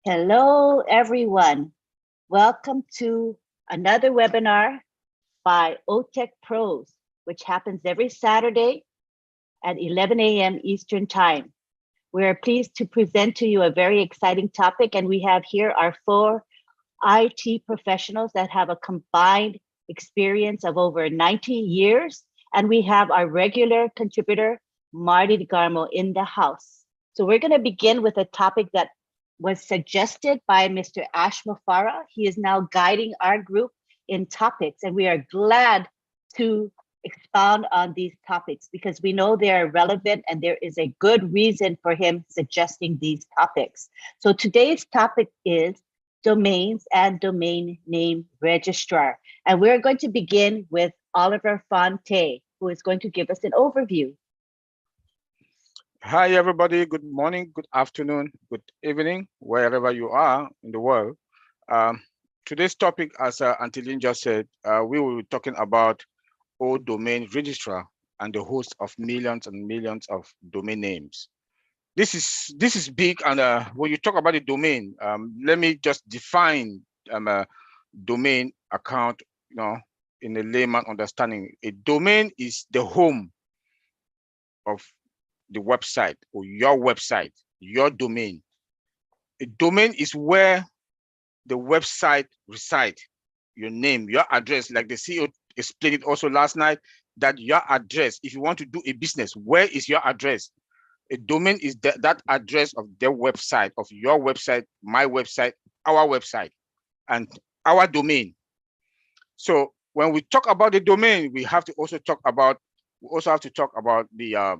Hello, everyone. Welcome to another webinar by OTech Pros, which happens every Saturday at 11 a.m. Eastern Time. We are pleased to present to you a very exciting topic, and we have here our four IT professionals that have a combined experience of over 90 years, and we have our regular contributor, Marty DeGarmo, in the house. So we're going to begin with a topic that was suggested by Mr. Ash Mufara. He is now guiding our group in topics, and we are glad to expound on these topics because we know they are relevant and there is a good reason for him suggesting these topics. So today's topic is domains and domain name registrar. And we're going to begin with Oliver Fonte, who is going to give us an overview. Hi, everybody. Good morning, good afternoon, good evening, wherever you are in the world. Today's topic, as Antilin just said, we will be talking about domain registrar and the host of millions and millions of domain names. This is big, and when you talk about the domain, let me just define a domain account, in a layman understanding. A domain is the home of the website or your website, your domain. A domain is where the website resides, your name, your address, like the CEO explained it also last night, that your address, if you want to do a business, where is your address? A domain is that address of their website, of your website, my website, our website, and our domain. So when we talk about the domain, we also have to talk about the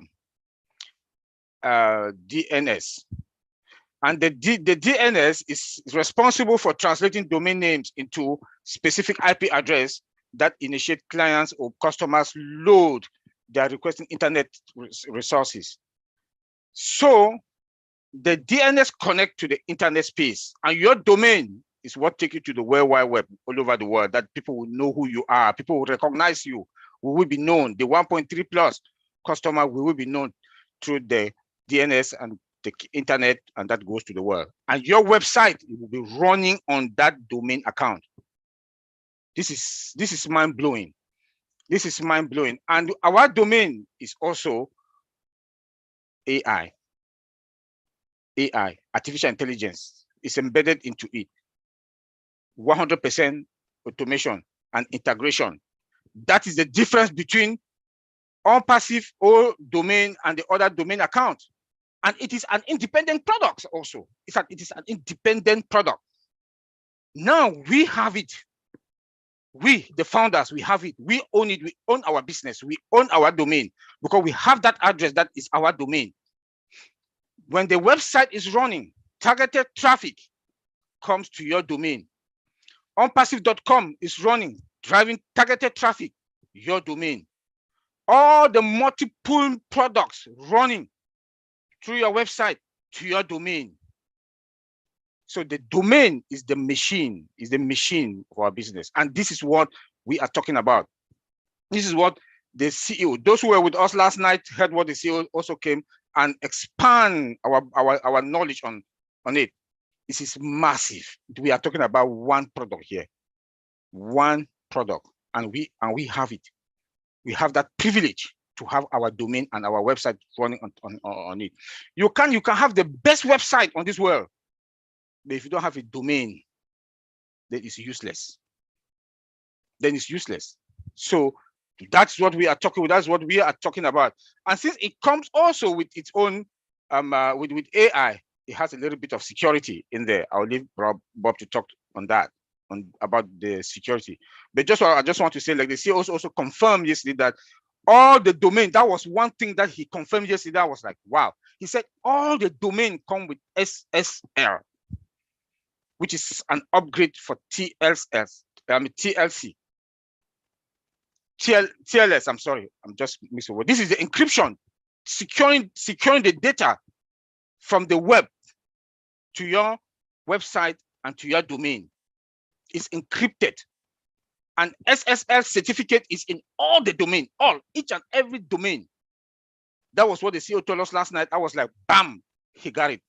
DNS. And the DNS is responsible for translating domain names into specific IP address that initiate clients or customers load their requesting internet resources. So the DNS connect to the internet space, and your domain is what take you to the World Wide Web all over the world, that people will know who you are, people will recognize you, we will be known. The 1.3 plus customer will be known through the DNS and the internet, and that goes to the world. And your website will be running on that domain account. This is mind-blowing. This is mind-blowing. And our domain is also AI, artificial intelligence, is embedded into it. 100% automation and integration. That is the difference between ONPASSIVE or domain and the other domain account. And it is an independent product also. It is an independent product. Now we have it. We, the founders, we have it. We own it. We own our business. We own our domain because we have that address that is our domain. When the website is running, targeted traffic comes to your domain. Unpassive.com is running, driving targeted traffic, your domain. All the multiple products running through your website to your domain. So the domain is the machine of our business. And this is what we are talking about. This is what the CEO, those who were with us last night, heard what the CEO also came and expand our knowledge on it. This is massive. We are talking about one product here, one product, and we have it. We have that privilege to have our domain and our website running on it. You can have the best website on this world, but if you don't have a domain, then it's useless. So that's what we are talking about. That's what we are talking about. And since it comes also with its own with AI, it has a little bit of security in there. I'll leave Bob to talk on that, about the security. But I just want to say, like the CEO also confirmed yesterday that all the domain, that was one thing that he confirmed yesterday. I was like, wow. He said all the domain come with SSL, which is an upgrade for TLS. TLS, I'm sorry, I'm just mixing word. This is the encryption, securing the data from the web to your website and to your domain. It's encrypted. And SSL certificate is in all the domain, each and every domain. That was what the CEO told us last night. I was like, bam, he got it.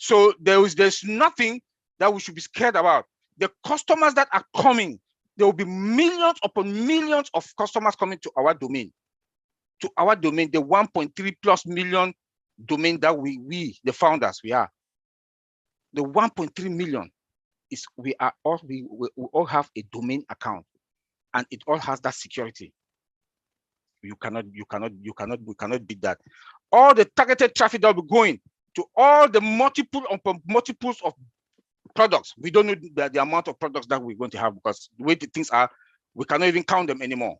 So there's nothing that we should be scared about. The customers that are coming, there will be millions upon millions of customers coming to our domain. To our domain, the 1.3 plus million domain that we the founders, we are. The 1.3 million is we all have a domain account, and it all has that security. We cannot beat that. All the targeted traffic that will be going to all the multiples of products. We don't know the amount of products that we're going to have, because the way the things are, we cannot even count them anymore.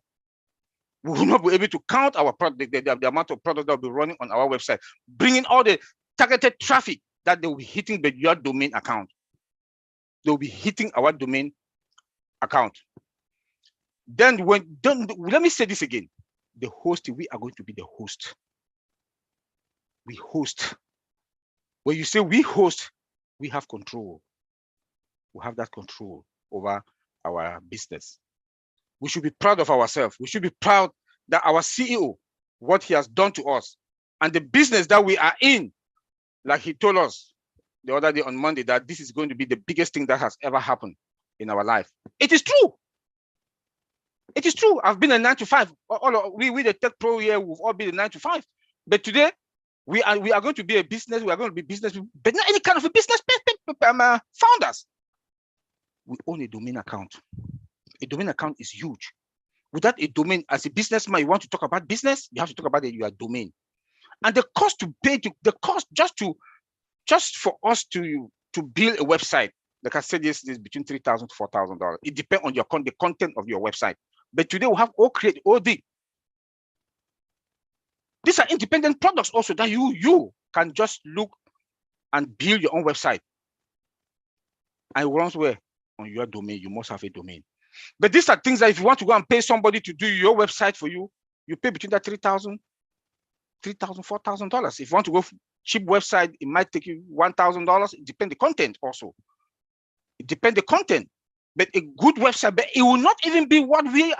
We will not be able to count our product, the amount of products that will be running on our website, bringing all the targeted traffic that they will be hitting your domain account. They will be hitting our domain account. Then let me say this again. The host, we are going to be the host. We host. When you say we host, we have control. We have that control over our business. We should be proud of ourselves. We should be proud that our CEO, what he has done to us, and the business that we are in, like he told us the other day on Monday, that this is going to be the biggest thing that has ever happened in our life. It is true. It is true. I've been a 9 to 5. We the Tech Pro here, we've all been a 9 to 5. But today, we are going to be a business. We are going to be business, but not any kind of a business founders. We own a domain account. A domain account is huge. Without a domain, as a businessman, you want to talk about business, you have to talk about your domain. And the cost to pay, the cost just for us to build a website, like I said, this is between $3,000 to $4,000. It depends on the content of your website. But today we have OD. These are independent products also that you can just look and build your own website. And once we're on your domain, you must have a domain. But these are things that if you want to go and pay somebody to do your website for you, you pay between that $3,000, $4,000. If you want to go cheap website, it might take you $1,000. It depends the content also. It depends the content. But a good website, but it will not even be what we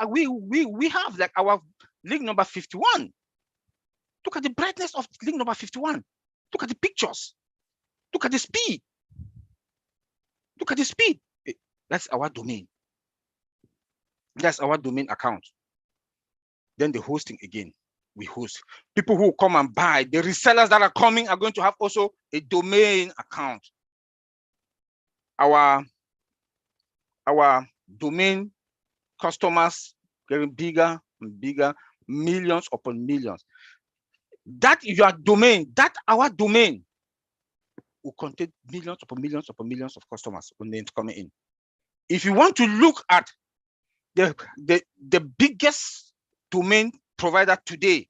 have, like our link number 51. Look at the brightness of link number 51. Look at the pictures. Look at the speed. Look at the speed. That's our domain. That's our domain account. Then the hosting again. We host. People who come and buy, the resellers that are coming are going to have also a domain account. Our domain customers getting bigger and bigger, millions upon millions. That is your domain, that our domain will contain millions upon millions upon millions of customers when they're coming in. If you want to look at the biggest domain provider today,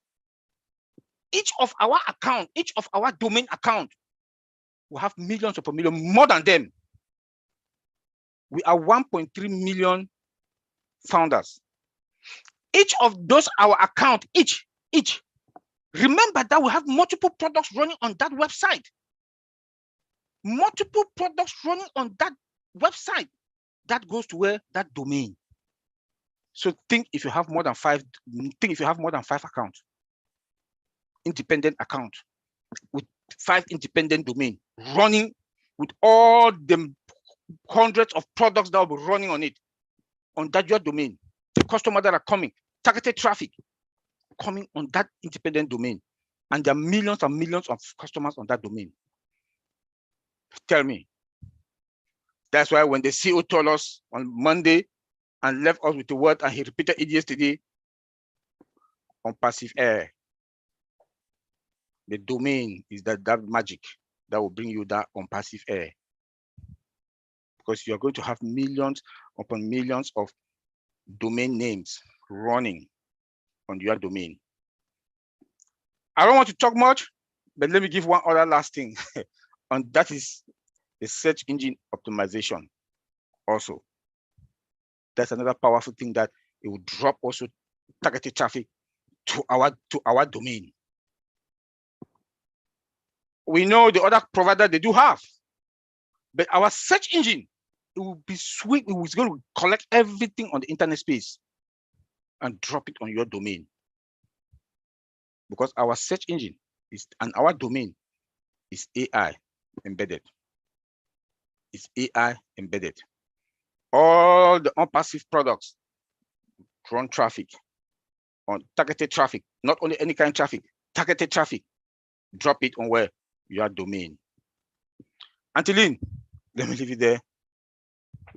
each of our account, each of our domain account will have millions upon millions, more than them. We are 1.3 million founders. Each of those, our account, each, remember that we have multiple products running on that website. Multiple products running on that website. That goes to where? That domain. So think if you have more than 5 accounts, independent account, with 5 independent domain running with all the hundreds of products that will be running on it, on that your domain, the customers that are coming, targeted traffic coming on that independent domain, and there are millions and millions of customers on that domain. Tell me. That's why when the CEO told us on Monday and left us with the word, and he repeated it yesterday, ONPASSIVE air. The domain is that magic that will bring you that ONPASSIVE air. Because you're going to have millions upon millions of domain names running on your domain. I don't want to talk much, but let me give one other last thing, and that is the search engine optimization also. That's another powerful thing that it will drop also targeted traffic to our domain. We know the other provider they do have, but our search engine, it will be sweet. It was going to collect everything on the internet space and drop it on your domain. Because our search engine is, and our domain is AI. embedded. It's AI embedded. All the ONPASSIVE products run traffic on targeted traffic, not only any kind of traffic, targeted traffic. Drop it on where? Your domain. Antiline, let me leave it there.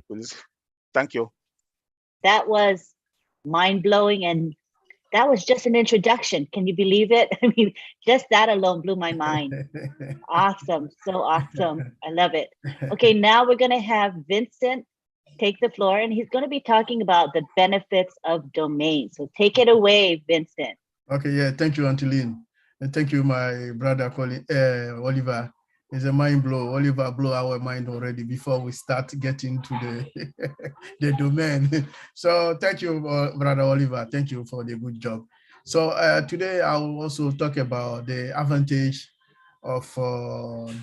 Please. Thank you. That was mind-blowing, and that was just an introduction. Can you believe it? I mean, just that alone blew my mind. Awesome. So awesome. I love it. Okay, now we're going to have Vincent take the floor, and he's going to be talking about the benefits of domain. So take it away, Vincent. Okay, yeah, thank you, Antiline. And thank you, my brother, Oliver. It's a mind blow. Oliver blew our mind already before we start getting to the, the domain. So thank you, brother Oliver. Thank you for the good job. So today I will also talk about the advantage of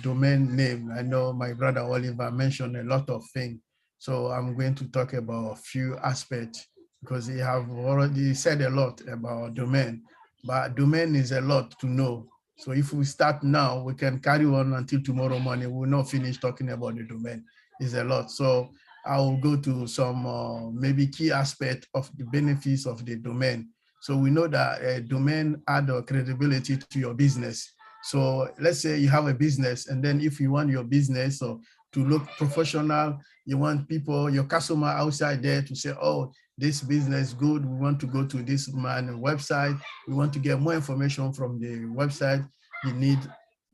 domain name. I know my brother Oliver mentioned a lot of things. So I'm going to talk about a few aspects because he have already said a lot about domain, but domain is a lot to know. So if we start now, we can carry on until tomorrow morning. We will not finish talking about the domain. It's a lot. So I will go to some maybe key aspect of the benefits of the domain. So we know that a domain add credibility to your business. So let's say you have a business, and then if you want your business to look professional, you want people, your customer outside there to say, oh, this business is good. We want to go to this man website. We want to get more information from the website. You need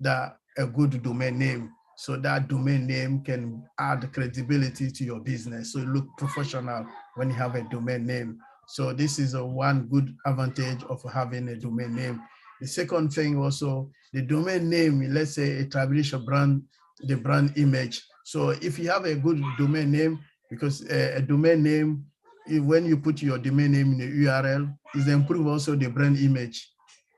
a good domain name. So that domain name can add credibility to your business. So you look professional when you have a domain name. So this is one good advantage of having a domain name. The second thing also, the domain name, let's say establish a brand, the brand image. So if you have a good domain name, because a domain name, when you put your domain name in the URL, is improve also the brand image.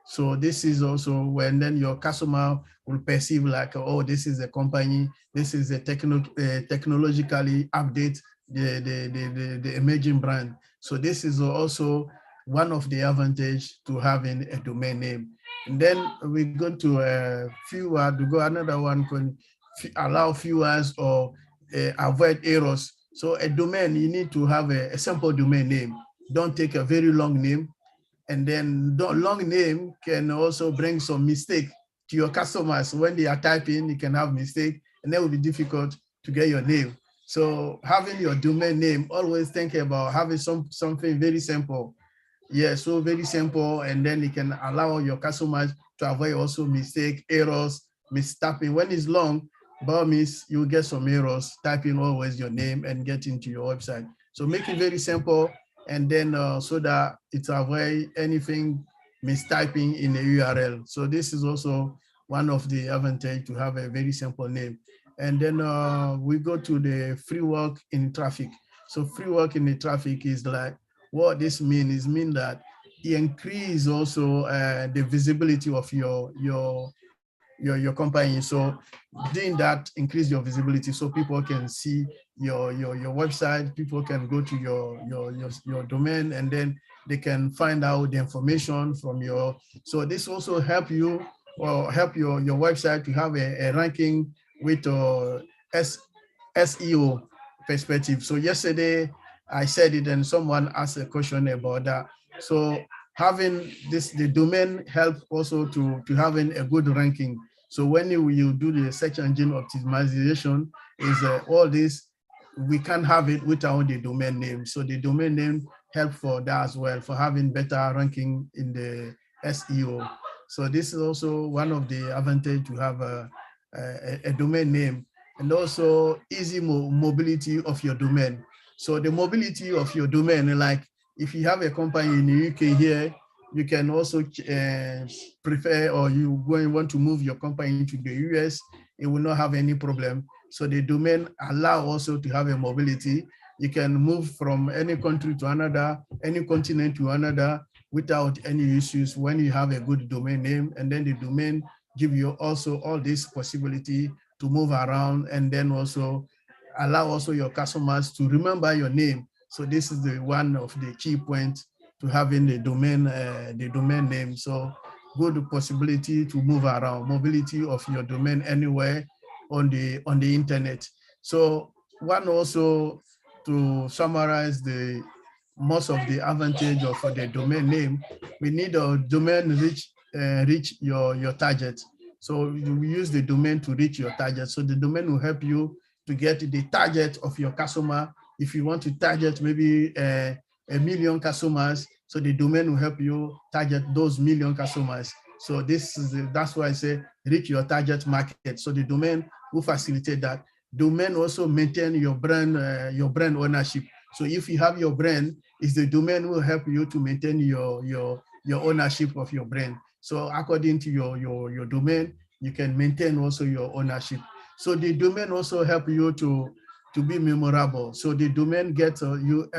So this is also when then your customer will perceive like, oh, this is a company, this is a technologically update the emerging brand. So this is also one of the advantage to having a domain name. And then we go to a few words, to go another one, can allow viewers or avoid errors. So a domain, you need to have a simple domain name. Don't take a very long name. And then the long name can also bring some mistake to your customers. When they are typing, you can have mistake, and that will be difficult to get your name. So having your domain name, always think about having something very simple. Yeah, so very simple, and then it can allow your customers to avoid also mistake, errors, mistyping. When it's long, by means you get some errors, typing always your name and get into your website. So make it very simple, and then so that it avoid anything mistyping in the URL. So this is also one of the advantage to have a very simple name. And then we go to the free work in traffic. So free work in the traffic is like, what this means is that it increase also the visibility of your company. So doing that increase your visibility so people can see your website, people can go to your domain, and then they can find out the information from your. So this also help you or help your website to have a ranking with SEO perspective. So yesterday I said it, and someone asked a question about that. So having the domain help also to having a good ranking. So when you do the search engine optimization, is all this, we can't have it without the domain name. So the domain name help for that as well, for having better ranking in the SEO. So this is also one of the advantage to have a domain name, and also easy mobility of your domain. So the mobility of your domain, like if you have a company in the UK here, you can also prefer, or you want to move your company to the US, it will not have any problem. So the domain allow also to have a mobility. You can move from any country to another, any continent to another without any issues when you have a good domain name. And then the domain give you also all this possibility to move around, and then also allow also your customers to remember your name. So this is the one of the key points to having the domain name. So good possibility to move around, mobility of your domain anywhere, on the internet. So one also, to summarize the most of the advantage of the domain name, we need a domain reach your target. So we use the domain to reach your target. So the domain will help you to get the target of your customer. If you want to target maybe a million customers, so the domain will help you target those million customers. So that's why I say reach your target market. So the domain will facilitate that. Domain also maintain your brand ownership. So if you have your brand, is the domain will help you to maintain your ownership of your brand. So according to your domain, you can maintain also your ownership. So the domain also help you to be memorable. So the domain gets you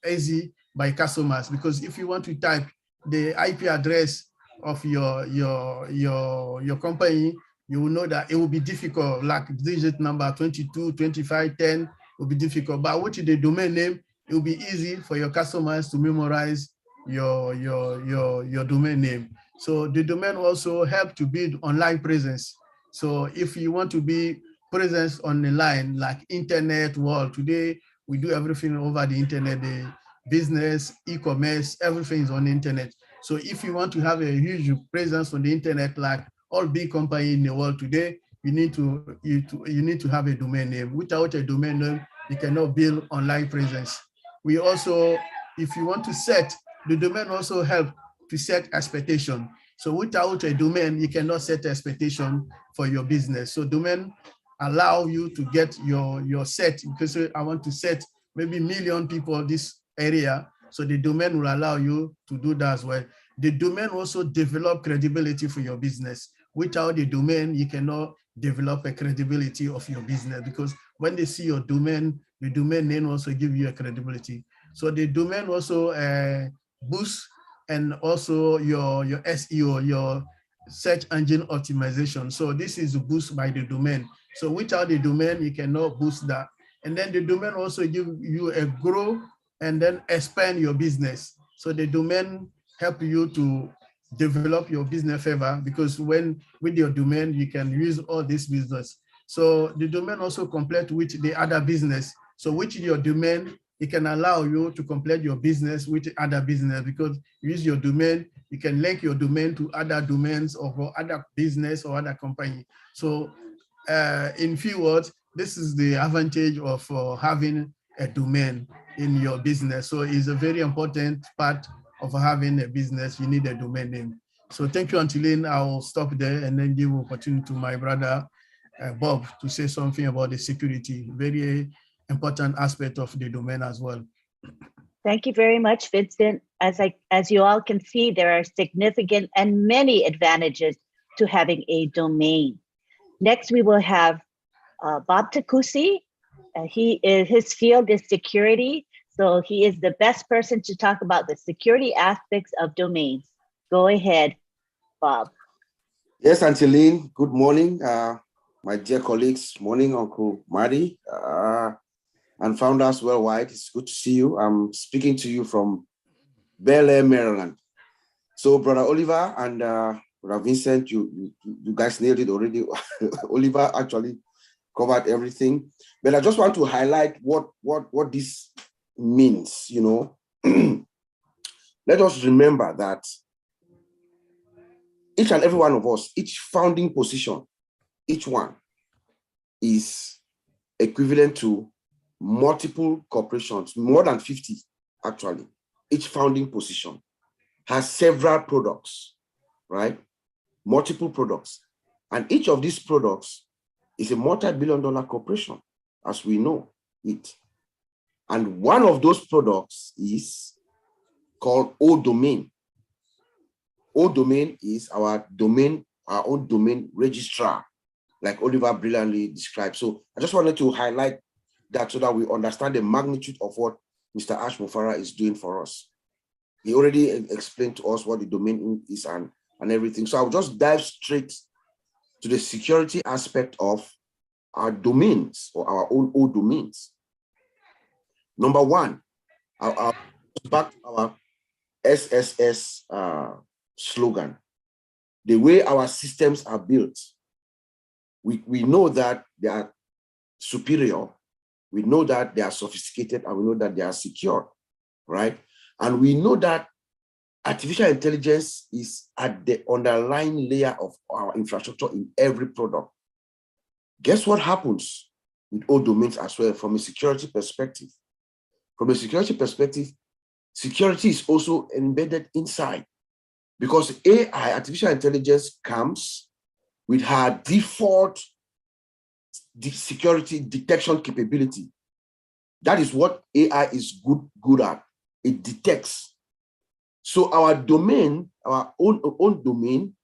easy by customers, because if you want to type the IP address of your company, you will know that it will be difficult, like digit number 22, 25, 10 will be difficult. But with the domain name, it will be easy for your customers to memorize your domain name. So the domain also help to build online presence. So if you want to be presence on the line, like internet world, today we do everything over the internet, the business, e-commerce, everything is on the internet. So if you want to have a huge presence on the internet, like all big companies in the world today, you need to have a domain name. Without a domain name, you cannot build online presence. We also, if you want to set, the domain also help to set expectation. So without a domain, you cannot set expectation for your business. So domain allow you to get your set, because I want to set maybe million people this area. So the domain will allow you to do that as well. The domain also develop credibility for your business. Without the domain, you cannot develop a credibility of your business, because when they see your domain, the domain name also give you a credibility. So the domain also boosts, and also your SEO, your search engine optimization. So this is a boost by the domain. So without the domain, you cannot boost that. And then the domain also give you a grow and then expand your business. So the domain help you to develop your business further, because with your domain, you can use all this business. So the domain also complete with the other business. So with your domain, it can allow you to complete your business with other business, because you use your domain, you can link your domain to other domains or other business or other company. So in few words, this is the advantage of having a domain in your business. So it's a very important part of having a business. You need a domain name. So thank you, Antiline. I'll stop there and then give opportunity to my brother Bob to say something about the security. Very important aspect of the domain as well. Thank you very much, Vincent. As you all can see, there are significant and many advantages to having a domain. Next, we will have Bob Takusi. His field is security, so he is the best person to talk about the security aspects of domains. Go ahead, Bob. Yes, Angeline, good morning, my dear colleagues. Morning, Uncle Marty, and founders worldwide. It's good to see you. I'm speaking to you from Bel Air, Maryland. So, Brother Oliver and Brother Vincent, you guys nailed it already. Oliver actually covered everything, but I just want to highlight what this means. You know, let us remember that each and every one of us, each founding position, each one is equivalent to multiple corporations, more than 50 actually. Each founding position has several products, right? Multiple products. And each of these products is a multi-billion-dollar corporation, as we know it. And one of those products is called O-Domain. O-Domain is our own domain registrar, like Oliver brilliantly described. So I just wanted to highlight that so that we understand the magnitude of what Mr. Ash Mufara is doing for us. He already explained to us what the domain is and everything. So I'll just dive straight to the security aspect of our domains, or our own O-Domains. Number one, I'll back to our SSS slogan. The way our systems are built We know that they are superior, we know that they are sophisticated, and we know that they are secure, right? And we know that artificial intelligence is at the underlying layer of our infrastructure in every product. Guess what happens with all domains as well from a security perspective? From a security perspective, security is also embedded inside, because AI, artificial intelligence, comes with her default security detection capability. That is what AI is good at. It detects. So our domain, our own domain,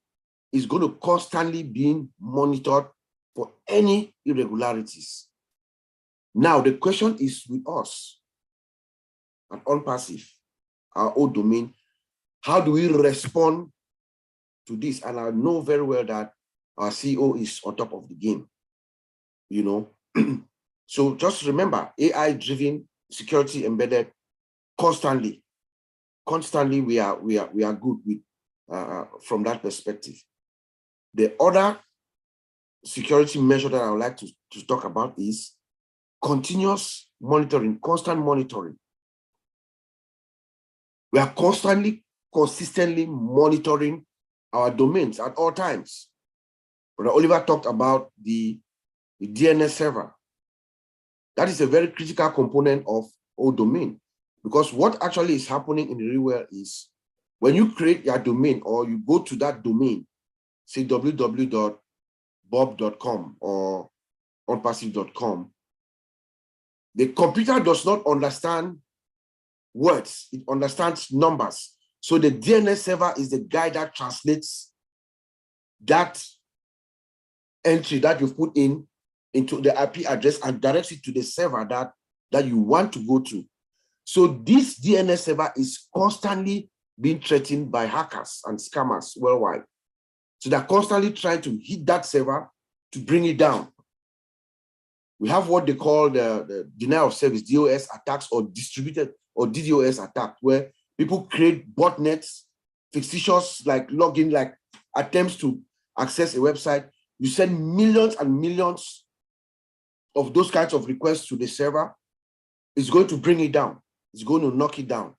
is going to constantly be monitored for any irregularities. Now, the question is with us at ONPASSIVE, our own domain, how do we respond to this? And I know very well that our CEO is on top of the game, you know. So just remember, AI-driven, security embedded, constantly we are good with from that perspective. The other security measure that I would like to talk about is continuous monitoring, constant monitoring. We are consistently monitoring our domains at all times. Brother Oliver talked about the DNS server. That is a very critical component of our domain, because what actually is happening in the real world is when you create your domain or you go to that domain, say www.bob.com or onpassive.com, the computer does not understand words, it understands numbers. So the DNS server is the guy that translates that entry that you've put into the IP address and directs it to the server that you want to go to. So this DNS server is constantly being threatened by hackers and scammers worldwide. So they're constantly trying to hit that server to bring it down. We have what they call the denial of service, DOS attacks, or distributed or DDoS attack, where people create botnets, fictitious like login, like attempts to access a website. You send millions and millions of those kinds of requests to the server. It's going to bring it down. It's going to knock it down.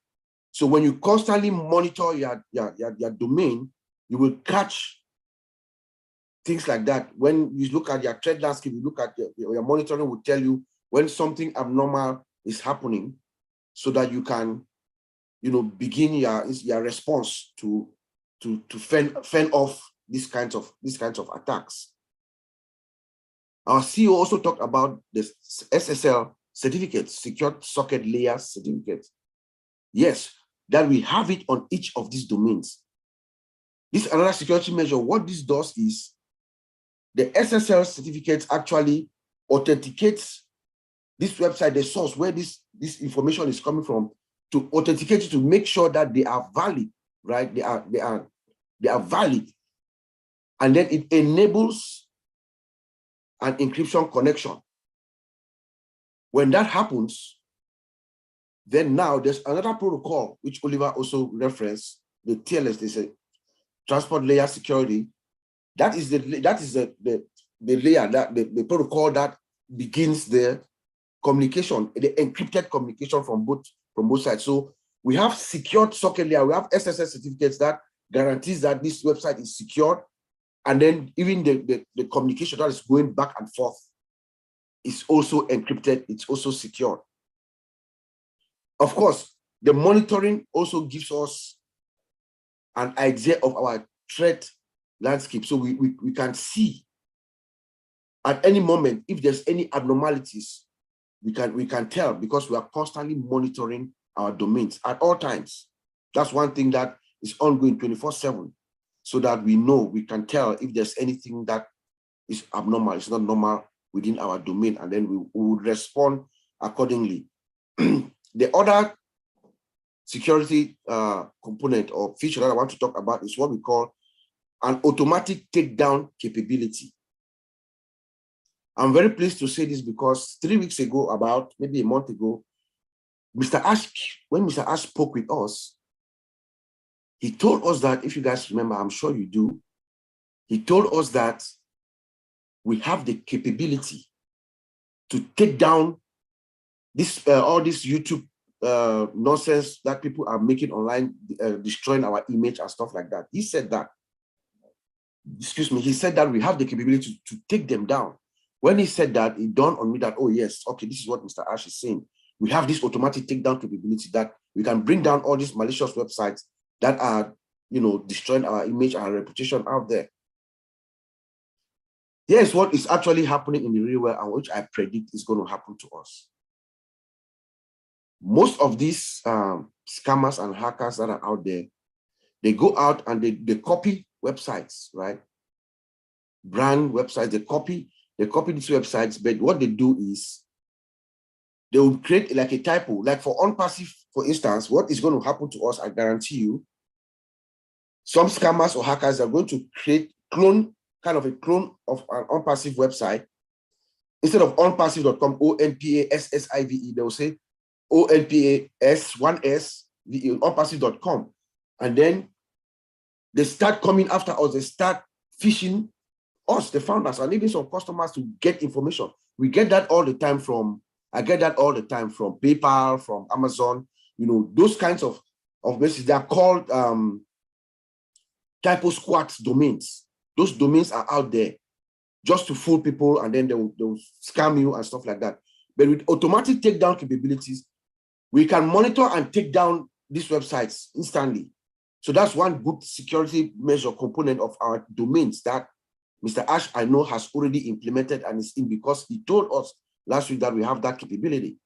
So when you constantly monitor your domain, you will catch things like that. When you look at your threat landscape, you look at your monitoring will tell you when something abnormal is happening, so that you can, begin your response to fend off these kinds of attacks. Our CEO also talked about the SSL certificates, secure socket layer certificates. Yes, that we have it on each of these domains. This is another security measure. What this does is the SSL certificates actually authenticates this website, the source where this information is coming from, to authenticate it, to make sure that they are valid, right? They are valid. And then it enables an encryption connection. When that happens, then now there's another protocol which Oliver also referenced, the TLS, they say transport layer security. That is the layer, that the protocol that begins the communication, the encrypted communication from both sides. So we have secured socket layer, we have SSL certificates that guarantees that this website is secured, and then even the communication that is going back and forth is also encrypted, it's also secured. Of course, the monitoring also gives us an idea of our threat landscape, so we can see at any moment if there's any abnormalities. We can tell, because we are constantly monitoring our domains at all times. That's one thing that is ongoing 24/7, so that we can tell if there's anything that is abnormal, it's not normal within our domain, and then we would respond accordingly. The other security component or feature that I want to talk about is what we call an automatic takedown capability. I'm very pleased to say this because 3 weeks ago, about maybe a month ago, when Mr. Ash spoke with us, he told us that, if you guys remember, I'm sure you do, he told us that we have the capability to take down this all this YouTube nonsense that people are making online, destroying our image and stuff like that. He said that, excuse me, he said that we have the capability to take them down. When he said that, it dawned on me that, oh yes, okay, this is what Mr. Ash is saying. We have this automatic takedown capability that we can bring down all these malicious websites that are, destroying our image and our reputation out there. Here's what is actually happening in the real world and which I predict is going to happen to us. Most of these scammers and hackers that are out there, they go out and they copy websites, right? Brand websites, they copy these websites, but what they do is they will create like a typo. Like for ONPASSIVE, for instance, what is going to happen to us, I guarantee you, some scammers or hackers are going to create kind of a clone of an ONPASSIVE website. Instead of onpassive.com, ONPASSIVE, they will say ONPAS1SVE, onpassive.com. And then they start coming after us, they start phishing us, the founders, and even some customers to get information. We get that all the time I get that all the time from PayPal, from Amazon, those kinds of messages. They are called typo squat domains. Those domains are out there just to fool people, and then they'll scam you and stuff like that. But with automatic takedown capabilities, we can monitor and take down these websites instantly. So that's one good security measure component of our domains that Mr. Ash, I know, has already implemented and is in, because he told us last week that we have that capability.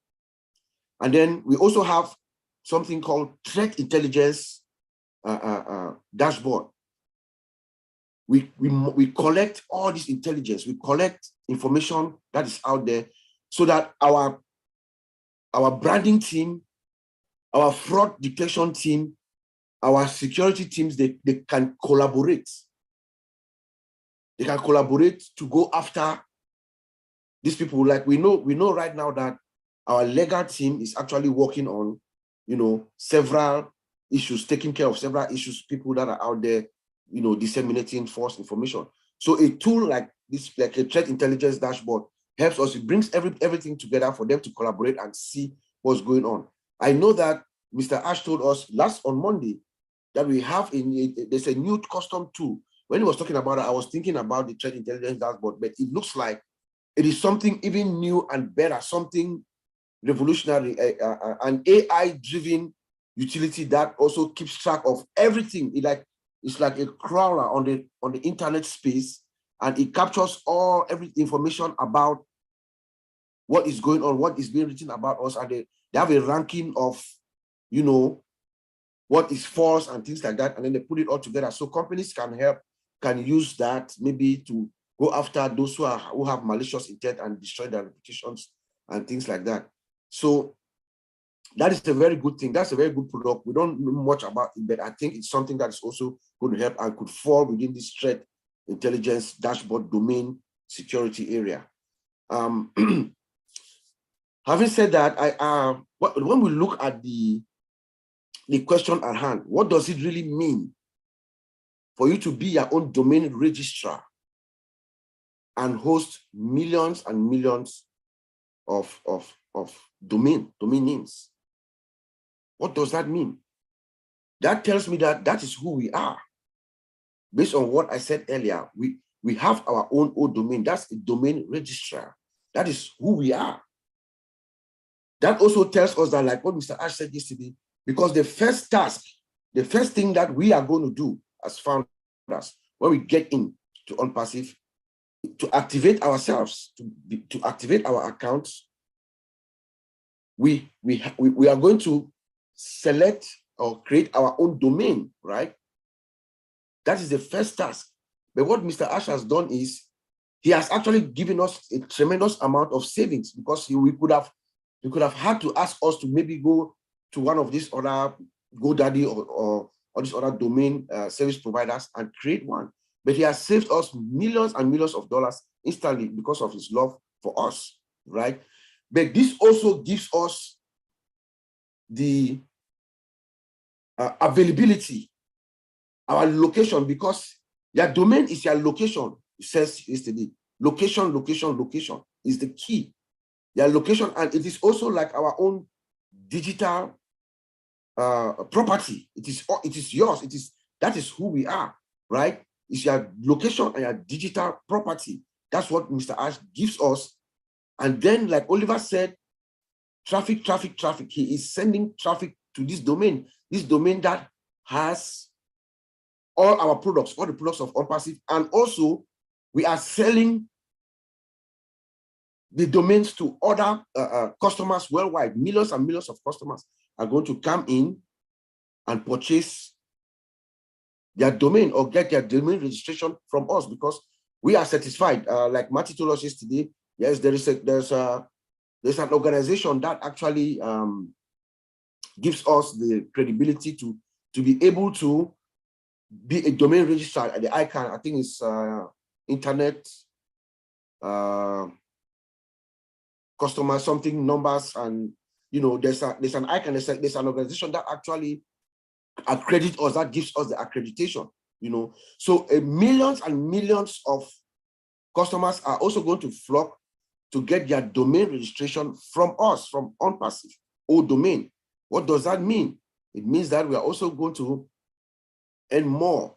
And then we also have something called threat intelligence dashboard. We collect all this intelligence, we collect information that is out there so that our branding team, our fraud detection team, our security teams, they can collaborate. They can collaborate to go after these people. Like we know right now that our legal team is actually working on, several issues, taking care of several issues, people that are out there, disseminating false information. So a tool like this, like a threat intelligence dashboard, helps us. It brings everything together for them to collaborate and see what's going on. I know that Mr. Ash told us on Monday that we have there's a new custom tool. When he was talking about it, I was thinking about the threat intelligence dashboard, but it looks like it is something even new and better, something revolutionary, an AI-driven utility that also keeps track of everything. It's like a crawler on the internet space, and it captures every information about what is going on, what is being written about us, and they have a ranking of, what is false and things like that, and then they put it all together. So companies can use that maybe to go after those who have malicious intent and destroy their reputations and things like that. So that is a very good thing. That's a very good product. We don't know much about it, but I think it's something that is also going to help and could fall within this threat intelligence dashboard domain security area. Having said that, when we look at the question at hand, what does it really mean for you to be your own domain registrar and host millions and millions of domain names? What does that mean? That tells me that is who we are. Based on what I said earlier, we have our own domain. That's a domain registrar. That is who we are. That also tells us that, like what Mr. Ash said yesterday, because the first task, the first thing that we are going to do as founders when we get into ONPASSIVE, to activate ourselves, to activate our accounts, we are going to select or create our own domain, right? That is the first task. But what Mr. Ash has done is he has actually given us a tremendous amount of savings, because we could have had to ask us to maybe go to one of these other GoDaddy or these other domain service providers and create one. But he has saved us millions and millions of dollars instantly because of his love for us, right? But this also gives us the availability, our location, because your domain is your location, it says yesterday. Location, location, location is the key. Their location, and it is also like our own digital property. It is yours. That is who we are, right? It's your location and your digital property. That's what Mr. Ash gives us. And then, like Oliver said, traffic, traffic, traffic. He is sending traffic to this domain that has all our products, all the products of ONPASSIVE, and also we are selling the domains to other customers worldwide. Millions and millions of customers are going to come in and purchase their domain or get their domain registration from us because we are satisfied. Like Matty told us yesterday, yes, there's an organization that actually gives us the credibility to be able to be a domain registrar at the ICANN. I think it's internet customer something numbers, and there's an ICANN, there's an organization that actually accredit us, that gives us the accreditation. So millions and millions of customers are also going to flock to get their domain registration from us, from ONPASSIVE or domain. What does that mean? It means that we are also going to earn more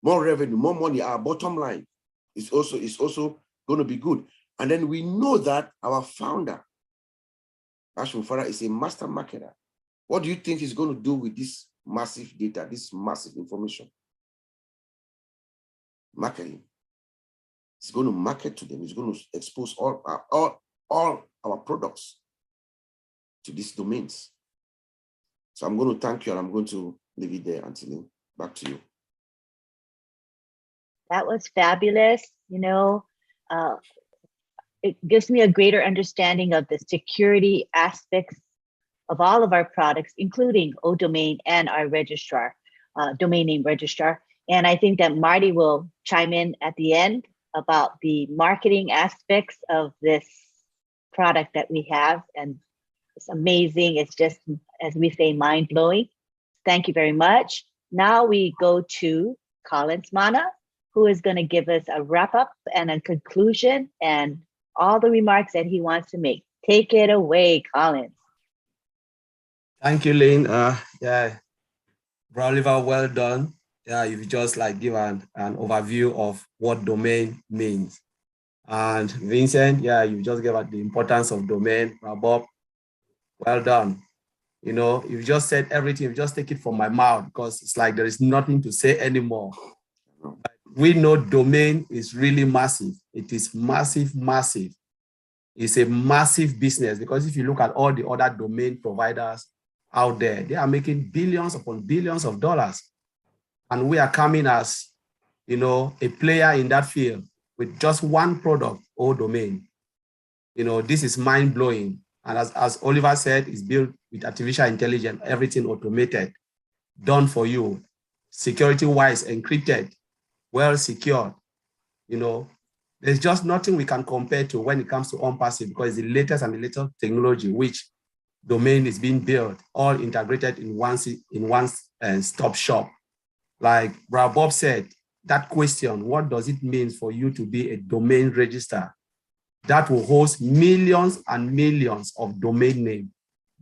revenue, more money. Our bottom line is also going to be good. And then we know that our founder, Ash Mufara, is a master marketer. What do you think he's going to do with this massive data, this massive information? Marketing. He's going to market to them. He's going to expose all our products to these domains. So I'm going to thank you, and I'm going to leave it there. Until back to you. That was fabulous. It gives me a greater understanding of the security aspects of all of our products, including ODomain and our registrar, domain name registrar. And I think that Marty will chime in at the end about the marketing aspects of this product that we have. And it's amazing. It's just, as we say, mind-blowing. Thank you very much. Now we go to Collins Mana, who is going to give us a wrap-up and a conclusion and all the remarks that he wants to make. Take it away, Collins. Thank you, Lynn. Yeah, Bro Oliver, well done. Yeah, you've just give an overview of what domain means. And Vincent, yeah, you just gave out the importance of domain. Bob, well done. You've just said everything. You just take it from my mouth because it's like there is nothing to say anymore. We know domain is really massive. It is massive, massive. It's a massive business because if you look at all the other domain providers out there, they are making billions upon billions of dollars. And we are coming as, a player in that field with just one product or domain. This is mind blowing. And as Oliver said, it's built with artificial intelligence, everything automated, done for you, security-wise, encrypted, well secured. There's just nothing we can compare to when it comes to ONPASSIVE because it's the latest and the latest technology which domain is being built, all integrated in one stop shop. Like Brad Bob said, that question, what does it mean for you to be a domain registrar that will host millions and millions of domain names?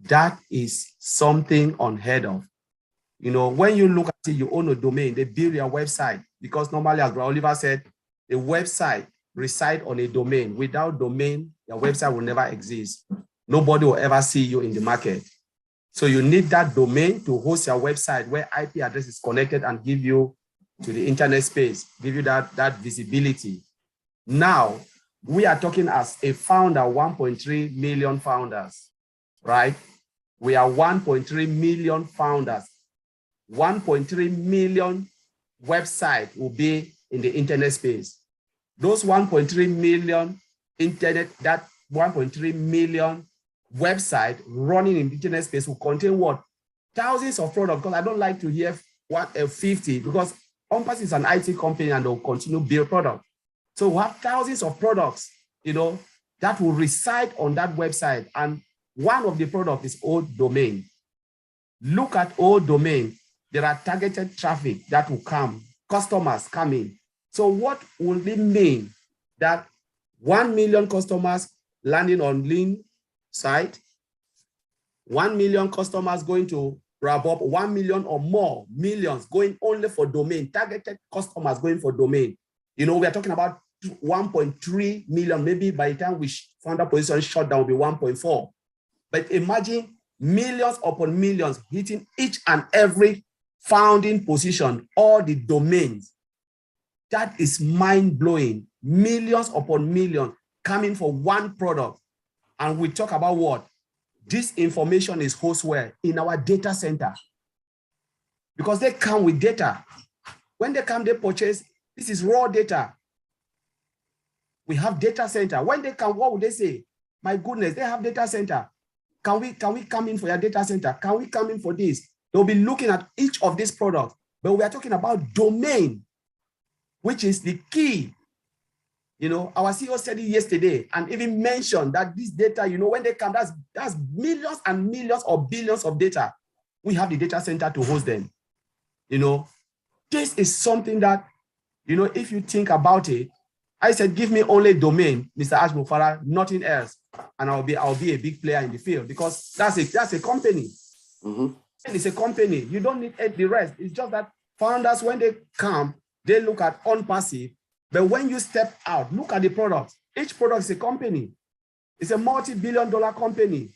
That is something unheard of. When you look at it, you own a domain, they build your website because normally, as Brad Oliver said, a website resides on a domain. Without domain, your website will never exist. Nobody will ever see you in the market. So you need that domain to host your website where IP address is connected and give you to the internet space, give you that visibility. Now, we are talking as a founder, 1.3 million founders, right? We are 1.3 million founders. 1.3 million websites will be in the internet space. Those 1.3 million that 1.3 million website running in the internet space will contain what? Thousands of products, because I don't like to hear 50, because ONPASSIVE is an IT company and they'll continue to build products. So we have thousands of products, that will reside on that website. And one of the products is ODomain. Look at ODomain. There are targeted traffic that will come, customers coming. So what will it mean that 1 million customers landing on Lean site, 1 million customers going to wrap up, 1 million or more, millions going only for domain, targeted customers going for domain. You know, we are talking about 1.3 million, maybe by the time we found that position shut down, will be 1.4. But imagine millions upon millions hitting each and every founding position, all the domains. That is mind-blowing. Millions upon millions coming for one product. And we talk about what? This information is hosted in our data center. Because they come with data. When they come, they purchase, this is raw data. We have data center. When they come, what would they say? My goodness, they have data center. Can we come in for your data center? Can we come in for this? They'll be looking at each of these products. But we are talking about domain, which is the key. You know, our CEO said it yesterday and even mentioned that this data, you know, when they come, that's millions and millions or billions of data. We have the data center to host them. You know, this is something that, you know, if you think about it, I said, give me only domain, Mr. Ash Mufara, nothing else. And I'll be a big player in the field because that's a company. Mm-hmm. And it's a company. You don't need the rest. It's just that founders, when they come, they look at ONPASSIVE. But when you step out, look at the product. Each product is a company. It's a multi-billion-dollar company.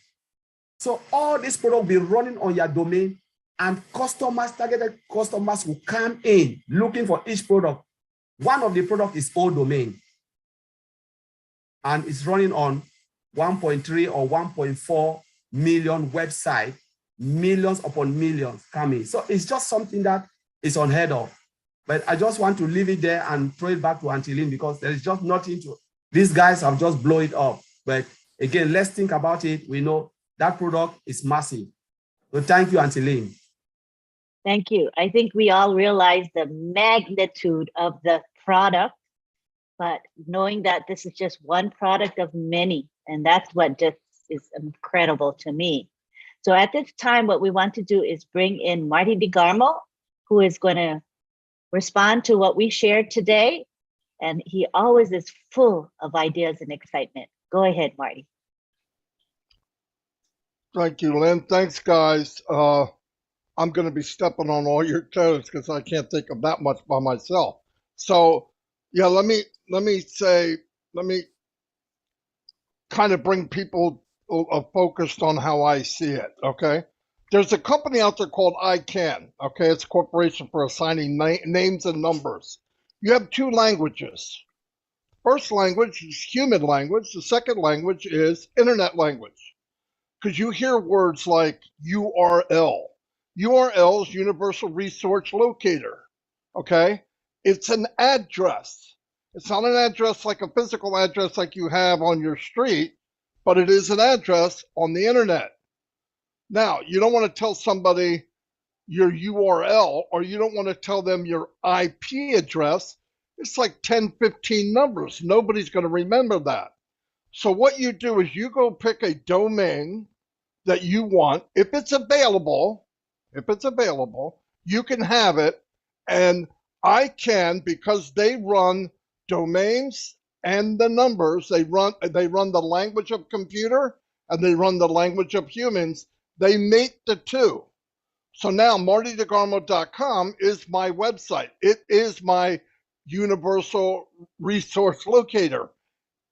So all this product will be running on your domain and customers, targeted customers will come in looking for each product. One of the products is all domain. And it's running on 1.3 or 1.4 million website, millions upon millions coming. So it's just something that is unheard of. But I just want to leave it there and throw it back to Antilin because there is just nothing to, these guys have just blown it up. But again, let's think about it. We know that product is massive. So thank you, Antilin. Thank you. I think we all realize the magnitude of the product, but knowing that this is just one product of many, and that's what just is incredible to me. So at this time, what we want to do is bring in Marty DeGarmo, who is going to respond to what we shared today. And he always is full of ideas and excitement. Go ahead, Marty. Thank you, Lynn. Thanks, guys. I'm going to be stepping on all your toes because I can't think of that much by myself. So, yeah, let me kind of bring people focused on how I see it. Okay, there's a company out there called ICANN. Okay, it's a corporation for assigning names and numbers. You have two languages. First language is human language. The second language is internet language. Because you hear words like URL. URL is Universal Resource Locator, okay? It's an address. It's not an address like a physical address like you have on your street, but it is an address on the internet. Now, you don't want to tell somebody your URL or you don't want to tell them your IP address. It's like 10, 15 numbers. Nobody's going to remember that. So what you do is you go pick a domain that you want. If it's available, you can have it. And ICANN, because they run domains and the numbers, they run the language of computer and they run the language of humans. They mate the two. So now martydegarmo.com is my website. It is my universal resource locator.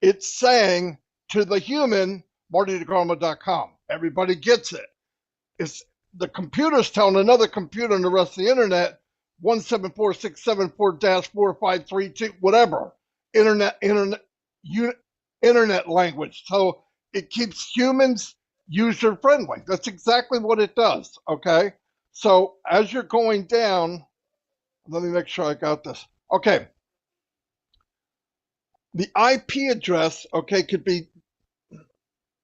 It's saying to the human, martydegarmo.com. Everybody gets it. It's the computer's telling another computer on the rest of the internet 174.674-4532, whatever. Internet language. So it keeps humans user friendly. That's exactly what it does. Okay. So as you're going down, let me make sure I got this. Okay. The IP address, okay, could be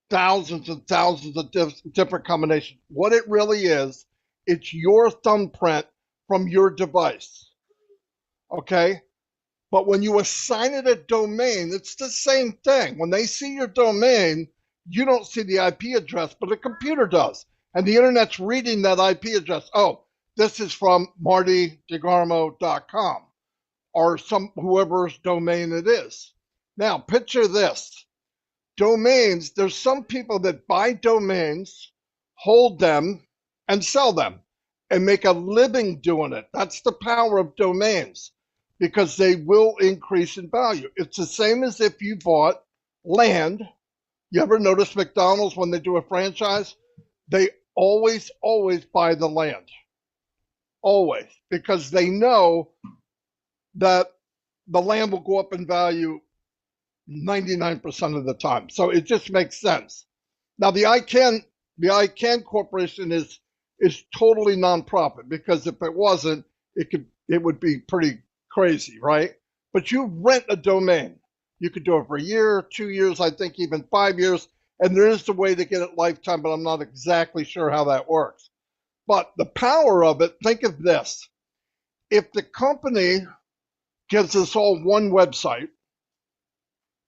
thousands and thousands of different combinations. What it really is, it's your thumbprint from your device, okay? But when you assign it a domain, it's the same thing. When they see your domain, you don't see the IP address, but the computer does. And the internet's reading that IP address. Oh, this is from martydegarmo.com or whoever's domain it is. Now, picture this. Domains, there's some people that buy domains, hold them, and sell them and make a living doing it. That's the power of domains because they will increase in value. It's the same as if you bought land. You ever notice McDonald's when they do a franchise? They always buy the land. Always. Because they know that the land will go up in value 99% of the time. So it just makes sense. Now the ICANN Corporation is totally nonprofit because if it wasn't, it would be pretty crazy, right? But you rent a domain. You could do it for a year, 2 years, I think even 5 years. And there is a way to get it lifetime, but I'm not exactly sure how that works. But the power of it, think of this. If the company gives us all one website,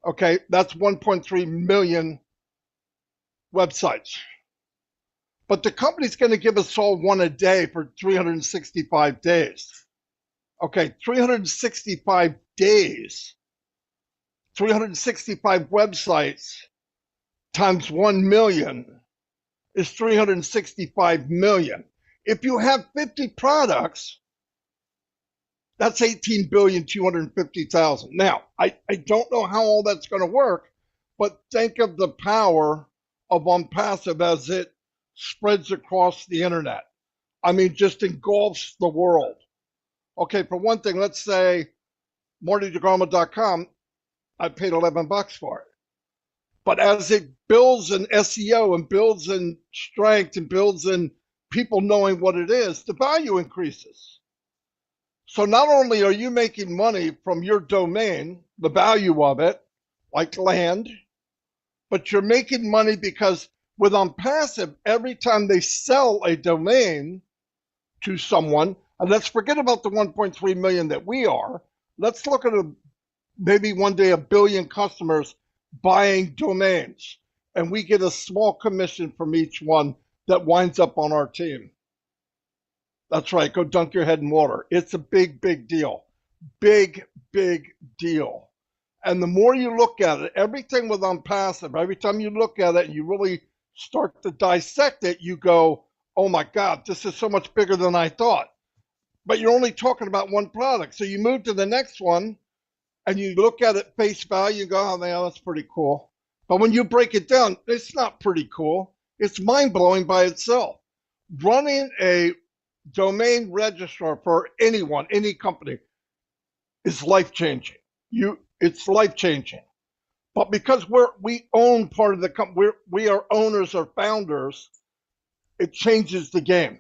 okay, that's 1.3 million websites. But the company's going to give us all one a day for 365 days. Okay, 365 days, 365 websites times 1 million is 365 million. If you have 50 products, that's 18,250,000. Now, I don't know how all that's going to work, but think of the power of ONPASSIVE as it spreads across the internet. I mean, just engulfs the world. Okay, for one thing, let's say MartyDeGrama.com, I paid $11 for it. But as it builds in SEO and builds in strength and builds in people knowing what it is, the value increases. So not only are you making money from your domain, the value of it, like land, but you're making money because with ONPASSIVE, every time they sell a domain to someone, and let's forget about the 1.3 million that we are, let's look at maybe one day 1 billion customers buying domains, and we get a small commission from each one that winds up on our team. That's right, go dunk your head in water. It's a big, big deal. Big, big deal. And the more you look at it, everything with ONPASSIVE, every time you look at it and you really start to dissect it, you go, oh my God, this is so much bigger than I thought. But you're only talking about one product. So you move to the next one and you look at it face value and go, oh man, that's pretty cool. But when you break it down, it's not pretty cool. It's mind-blowing by itself. Running a domain registrar for anyone, any company, is life-changing. It's life-changing. But because we own part of the company, we are owners or founders, it changes the game.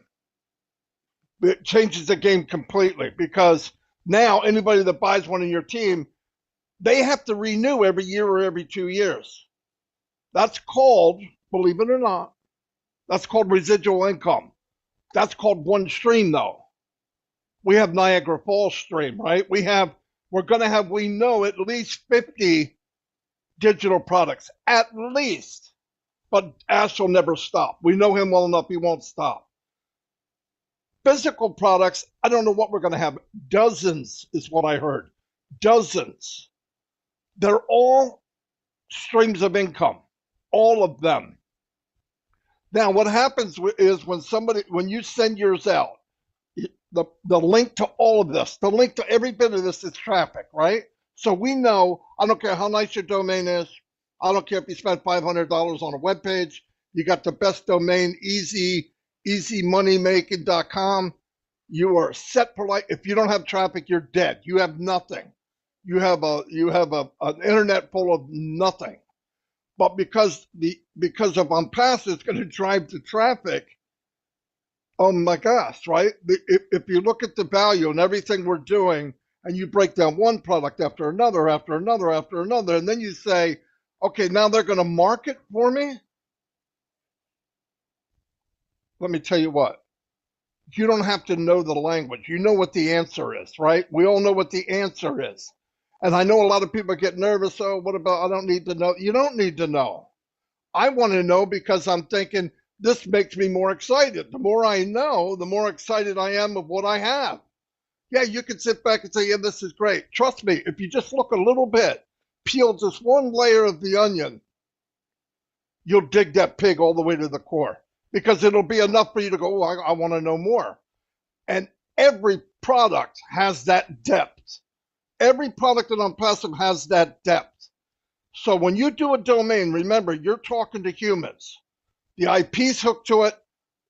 It changes the game completely because now anybody that buys one in your team, they have to renew every year or every 2 years. That's called, believe it or not, that's called residual income. That's called one stream though. We have Niagara Falls stream, right? We're going to have, we know, at least 50 digital products, at least. But Ash will never stop. We know him well enough, he won't stop. Physical products, I don't know what we're going to have. Dozens is what I heard. Dozens. They're all streams of income, all of them. Now, what happens is when you send yours out, the link to all of this, the link to every bit of this is traffic, right? So we know, I don't care how nice your domain is, I don't care if you spend $500 on a web page, you got the best domain, easymoneymaking.com. You are set for life. If you don't have traffic, you're dead. You have nothing. You have an internet full of nothing. But because of ONPASSIVE, it's going to drive the traffic. Oh my gosh, right? If you look at the value and everything we're doing, and you break down one product after another, and then you say, okay, now they're going to market for me. Let me tell you what, you don't have to know the language. You know what the answer is, right? We all know what the answer is. And I know a lot of people get nervous. Oh, what about, I don't need to know. You don't need to know. I want to know because I'm thinking this makes me more excited. The more I know, the more excited I am of what I have. Yeah, you can sit back and say, yeah, this is great. Trust me, if you just look a little bit, peel just one layer of the onion, you'll dig that pig all the way to the core, because it'll be enough for you to go, oh, I want to know more. And every product has that depth. Every product in ONPASSIVE has that depth. So when you do a domain, remember, you're talking to humans. The IP's hooked to it,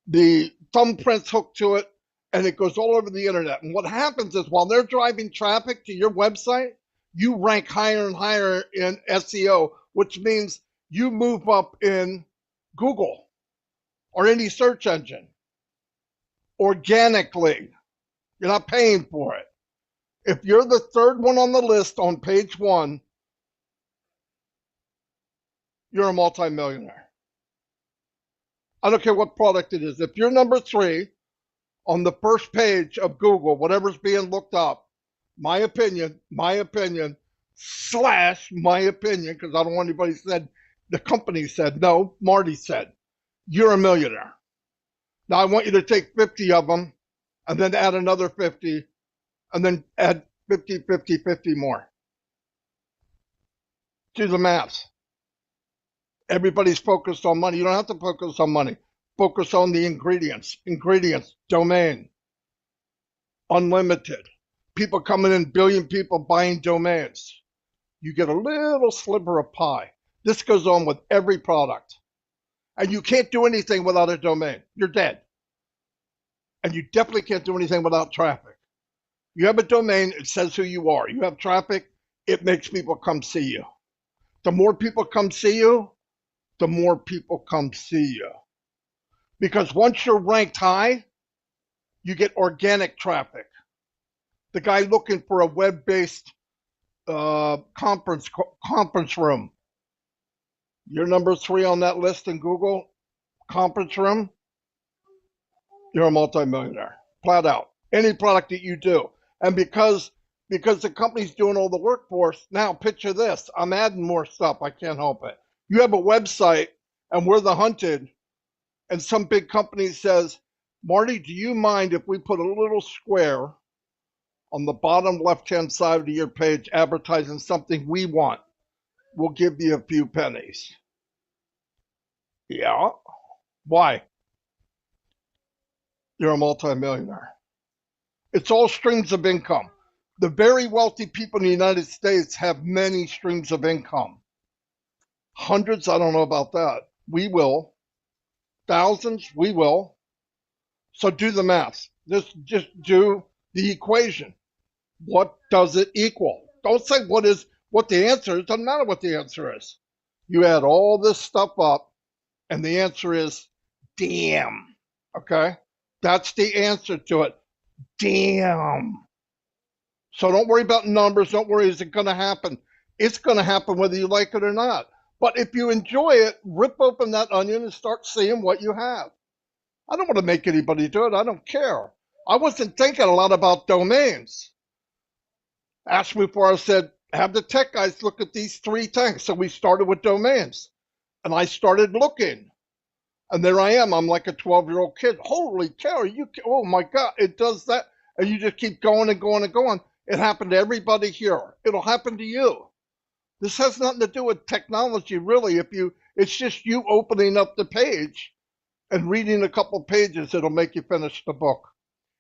the thumbprint's hooked to it, and it goes all over the internet. And what happens is while they're driving traffic to your website, you rank higher and higher in SEO, which means you move up in Google or any search engine organically. You're not paying for it. If you're the third one on the list on page 1, you're a multimillionaire. I don't care what product it is. If you're number 3 on the first page of Google, whatever's being looked up, my opinion, slash my opinion, because I don't want anybody said, the company said, no, Marty said, you're a millionaire. Now I want you to take 50 of them and then add another 50 and then add 50, 50, 50 more. Do the math. Everybody's focused on money. You don't have to focus on money. Focus on the ingredients. Ingredients, domain, unlimited. People coming in, billion people buying domains. You get a little sliver of pie. This goes on with every product. And you can't do anything without a domain. You're dead. And you definitely can't do anything without traffic. You have a domain, it says who you are. You have traffic, it makes people come see you. The more people come see you, the more people come see you. Because once you're ranked high, you get organic traffic. The guy looking for a web-based conference room. You're number 3 on that list in Google, conference room, you're a multimillionaire, flat out. Any product that you do. And because the company's doing all the work for us, now picture this, I'm adding more stuff, I can't help it. You have a website and we're the hunted, and some big company says, Marty, do you mind if we put a little square on the bottom left-hand side of your page advertising something we want? We'll give you a few pennies. Yeah. Why? You're a multimillionaire. It's all streams of income. The very wealthy people in the United States have many streams of income. Hundreds, I don't know about that. We will. Thousands, we will. So do the math. Just do the equation. What does it equal? Don't say what the answer is. It doesn't matter what the answer is. You add all this stuff up, and the answer is damn. Okay? That's the answer to it. Damn. So don't worry about numbers. Don't worry, is it going to happen? It's going to happen whether you like it or not. But if you enjoy it, rip open that onion and start seeing what you have. I don't want to make anybody do it. I don't care. I wasn't thinking a lot about domains. Asked me before, I said, have the tech guys look at these 3 things. So we started with domains. And I started looking. And there I am. I'm like a 12-year-old kid. Holy cow, oh my God, it does that. And you just keep going and going and going. It happened to everybody here. It'll happen to you. This has nothing to do with technology, really. It's just you opening up the page and reading a couple pages. It'll make you finish the book.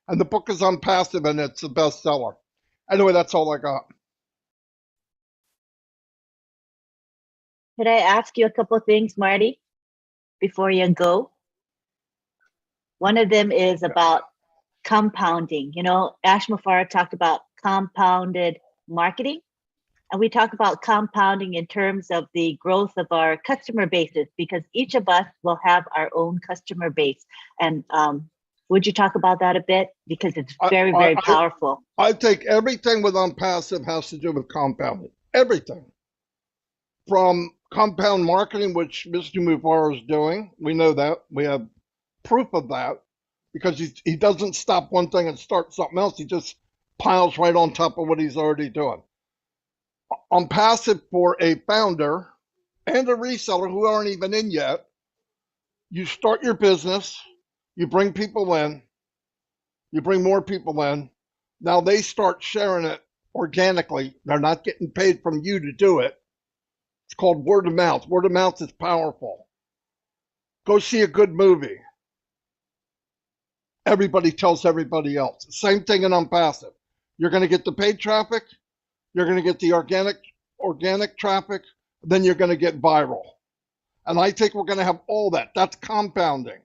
And the book is ONPASSIVE, and it's a bestseller. Anyway, that's all I got. Could I ask you a couple things, Marty, before you go? One of them is about compounding. You know, Ash Mufareh talked about compounded marketing, and we talk about compounding in terms of the growth of our customer bases, because each of us will have our own customer base. And would you talk about that a bit? Because it's very, very powerful. I think everything with ONPASSIVE has to do with compounding. Everything. From compound marketing, which Mr. Mufareh is doing. We know that. We have proof of that, because he doesn't stop one thing and start something else. He just piles right on top of what he's already doing. ONPASSIVE for a founder and a reseller who aren't even in yet, you start your business, you bring people in, you bring more people in. Now they start sharing it organically. They're not getting paid from you to do it. It's called word of mouth. Word of mouth is powerful. Go see a good movie. Everybody tells everybody else. Same thing in Unpassive. You're going to get the paid traffic. You're going to get the organic traffic. Then you're going to get viral. And I think we're going to have all that. That's compounding.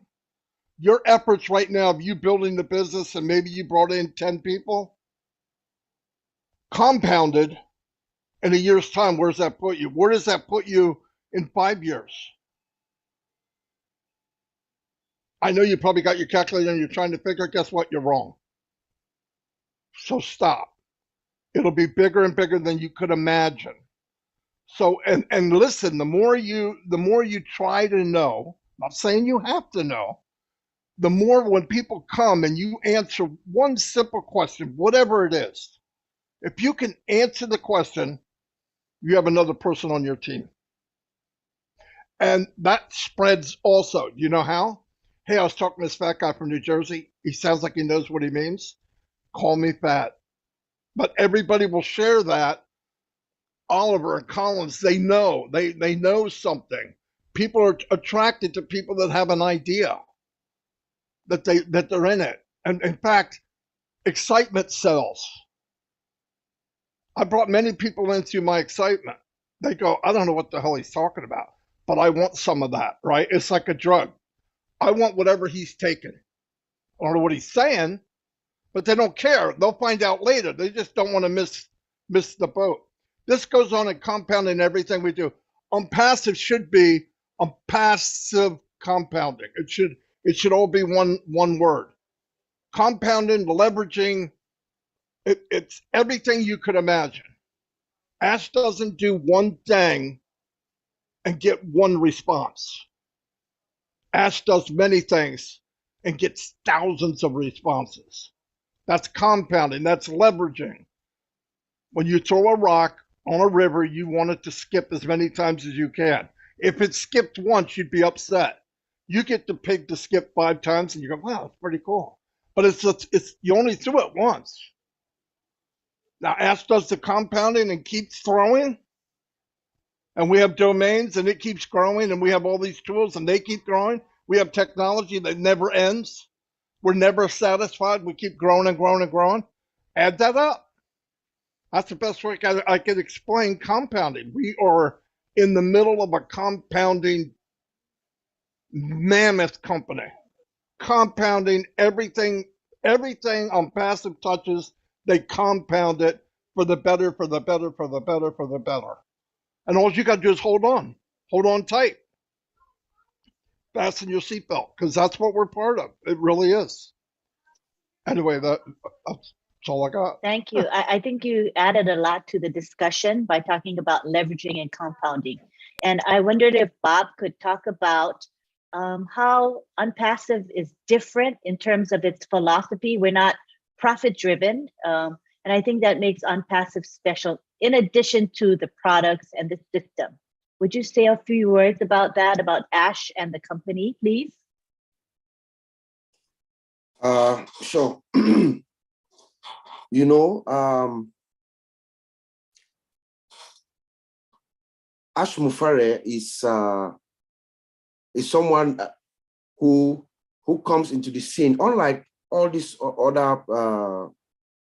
Your efforts right now of you building the business and maybe you brought in 10 people, compounded in a year's time, where does that put you? Where does that put you in 5 years? I know you probably got your calculator and you're trying to figure, guess what? You're wrong. So stop. It'll be bigger and bigger than you could imagine. So, and listen, the more you try to know, I'm not saying you have to know, the more when people come and you answer one simple question, whatever it is, if you can answer the question, you have another person on your team. And that spreads also. You know how? Hey, I was talking to this fat guy from New Jersey. He sounds like he knows what he means. Call me fat. But everybody will share that. Oliver and Collins, they know. They know something. People are attracted to people that have an idea, that they're in it. And in fact, excitement sells. I brought many people into my excitement. They go, I don't know what the hell he's talking about, but I want some of that, right? It's like a drug. I want whatever he's taking. I don't know what he's saying, but they don't care. They'll find out later. They just don't want to miss the boat. This goes on in compounding everything we do. Unpassive should be unpassive compounding. It should all be one word. Compounding, leveraging, it's everything you could imagine. Ash doesn't do one thing and get one response. Ash does many things and gets thousands of responses. That's compounding, that's leveraging. When you throw a rock on a river, you want it to skip as many times as you can. If it skipped once, you'd be upset. You get the pig to skip 5 times and you go, wow, it's pretty cool. But it's you only threw it once. Now Ash does the compounding and keeps throwing. And we have domains and it keeps growing, and we have all these tools and they keep growing. We have technology that never ends. We're never satisfied. We keep growing and growing and growing. Add that up. That's the best way I can explain compounding. We are in the middle of a compounding mammoth company. Compounding everything Unpassive touches, they compound it for the better, for the better, for the better, for the better. And all you got to do is hold on tight. Fasten your seatbelt, because that's what we're part of. It really is. Anyway, that's all I got. Thank you. I think you added a lot to the discussion by talking about leveraging and compounding. And I wondered if Bob could talk about how Unpassive is different in terms of its philosophy. We're not profit driven. And I think that makes Unpassive special in addition to the products and the system. Would you say a few words about that, about Ash and the company, please? Sure. You know, Ash Mufare is someone who comes into the scene. Unlike all these other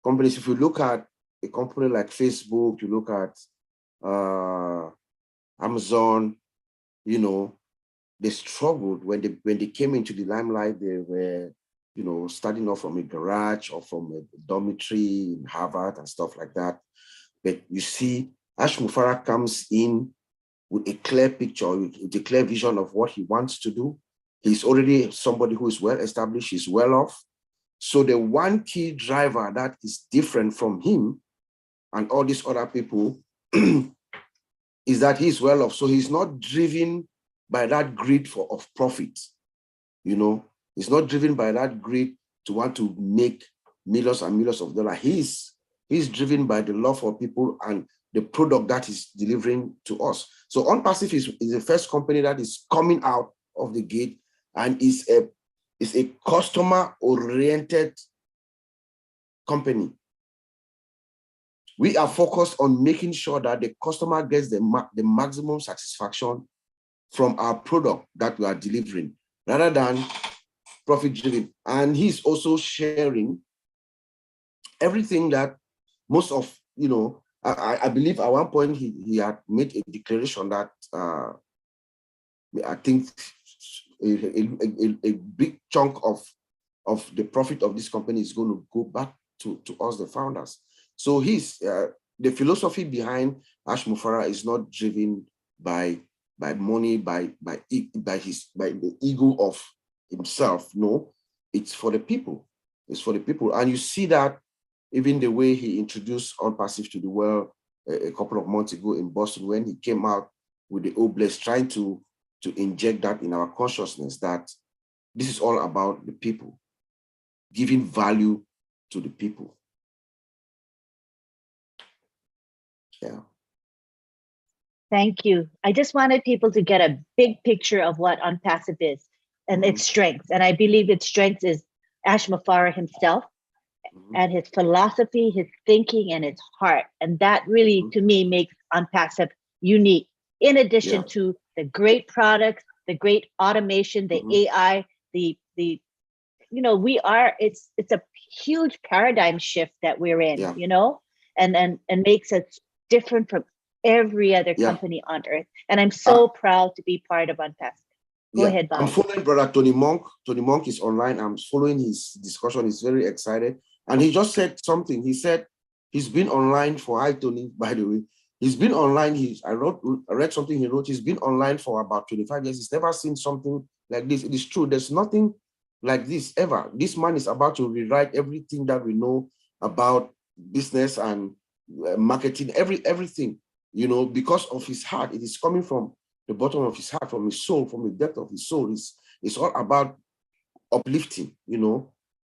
companies, if you look at a company like Facebook, you look at Amazon, you know, they struggled when they came into the limelight. They were, you know, starting off from a garage or from a dormitory in Harvard and stuff like that. But you see, Ash Mufara comes in with a clear picture, with a clear vision of what he wants to do. He's already somebody who is well established, he's well off. So the one key driver that is different from him and all these other people is that he's well off. So he's not driven by that greed of profit. You know, he's not driven by that greed to want to make millions and millions of dollars. He's driven by the love for people and the product that is delivering to us. So ONPASSIVE is the first company that is coming out of the gate and is a customer-oriented company. We are focused on making sure that the customer gets the maximum satisfaction from our product that we are delivering, rather than profit-driven. And he's also sharing everything that most of, I believe at one point he had made a declaration that I think a big chunk of the profit of this company is going to go back to us, the founders. So the philosophy behind Ash Mufara is not driven by money, by the ego of himself. No, it's for the people. It's for the people. And you see that even the way he introduced ONPASSIVE to the world a couple of months ago in Boston, when he came out with the Oblast, trying to inject that in our consciousness, that this is all about the people, giving value to the people. Yeah. Thank you. I just wanted people to get a big picture of what ONPASSIVE is and its strengths. And I believe its strengths is Ash Mufara himself and his philosophy, his thinking, and his heart. And that really, to me, makes ONPASSIVE unique. In addition to the great products, the great automation, the AI, it's a huge paradigm shift that we're in, and makes us different from every other company on earth. And I'm so proud to be part of ONPASSIVE. Go ahead, Bob. I'm following Brother Tony Monk. Tony Monk is online. I'm following his discussion. He's very excited. And he just said something. He said he's been online for, hi Tony, by the way. He's been online. I read something he wrote. He's been online for about 25 years. He's never seen something like this. It is true. There's nothing like this ever. This man is about to rewrite everything that we know about business and marketing, everything, because of his heart. It is coming from the bottom of his heart, from his soul, from the depth of his soul. It's all about uplifting,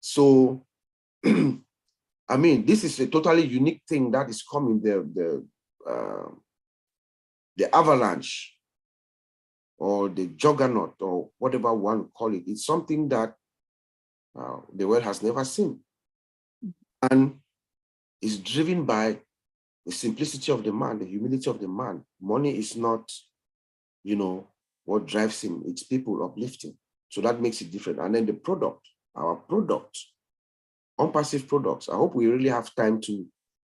So, I mean, this is a totally unique thing that is coming. The avalanche or the juggernaut or whatever one call it, it's something that the world has never seen. And is driven by the simplicity of the man, the humility of the man. Money is not, what drives him. It's people uplifting. So that makes it different. And then the product, our product, ONPASSIVE products. I hope we really have time to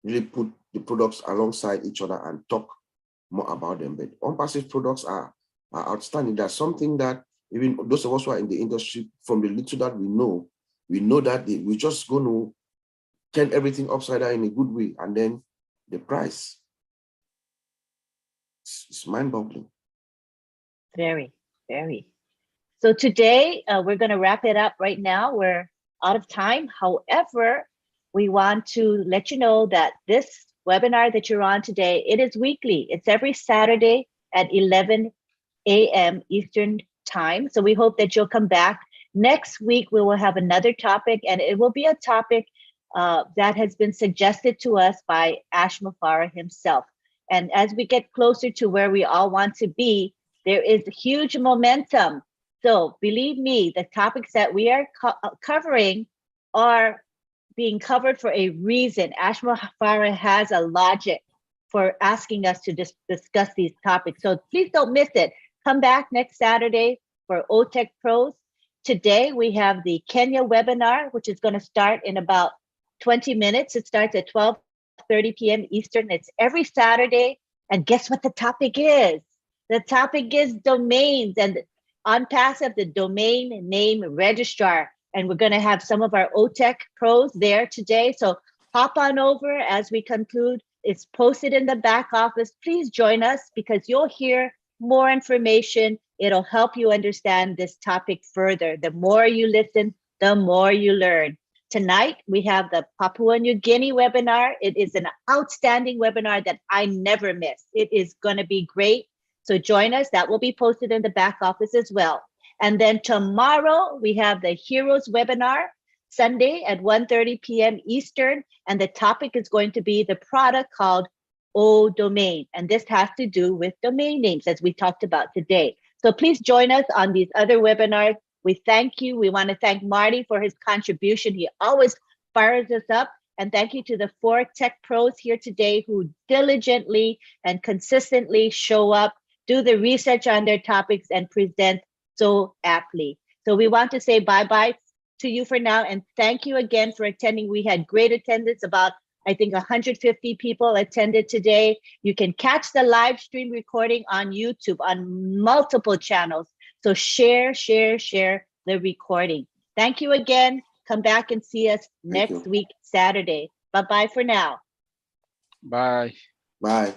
really put the products alongside each other and talk more about them. But ONPASSIVE products are outstanding. That's something that even those of us who are in the industry, from the little that we know that we're just going to turn everything upside down in a good way. And then the price, it's mind-boggling. Very, very. So today, we're going to wrap it up right now. We're out of time. However, we want to let you know that this webinar that you're on today, it is weekly. It's every Saturday at 11 a.m. Eastern time. So we hope that you'll come back. Next week, we will have another topic, and it will be a topic that has been suggested to us by Ash Mufara himself. And as we get closer to where we all want to be, there is huge momentum. So believe me, the topics that we are covering are being covered for a reason. Ash Mufara has a logic for asking us to discuss these topics. So please don't miss it. Come back next Saturday for OTech Pros. Today we have the Kenya webinar, which is going to start in about 20 minutes. It starts at 12:30 p.m. Eastern. It's every Saturday. And guess what the topic is? The topic is domains and ONPASSIVE, the domain name registrar. And we're going to have some of our OTech pros there today. So hop on over as we conclude. It's posted in the back office. Please join us because you'll hear more information. It'll help you understand this topic further. The more you listen, the more you learn. Tonight, we have the Papua New Guinea webinar. It is an outstanding webinar that I never miss. It is going to be great. So join us. That will be posted in the back office as well. And then tomorrow, we have the Heroes webinar, Sunday at 1:30 p.m. Eastern. And the topic is going to be the product called O Domain. And this has to do with domain names, as we talked about today. So please join us on these other webinars. We thank you. We want to thank Marty for his contribution. He always fires us up. And thank you to the 4 tech pros here today who diligently and consistently show up, do the research on their topics, and present so aptly. So we want to say bye-bye to you for now, and thank you again for attending. We had great attendance, about, I think, 150 people attended today. You can catch the live stream recording on YouTube on multiple channels. So share the recording. Thank you again. Come back and see us next week, Saturday. Bye-bye for now. Bye. Bye.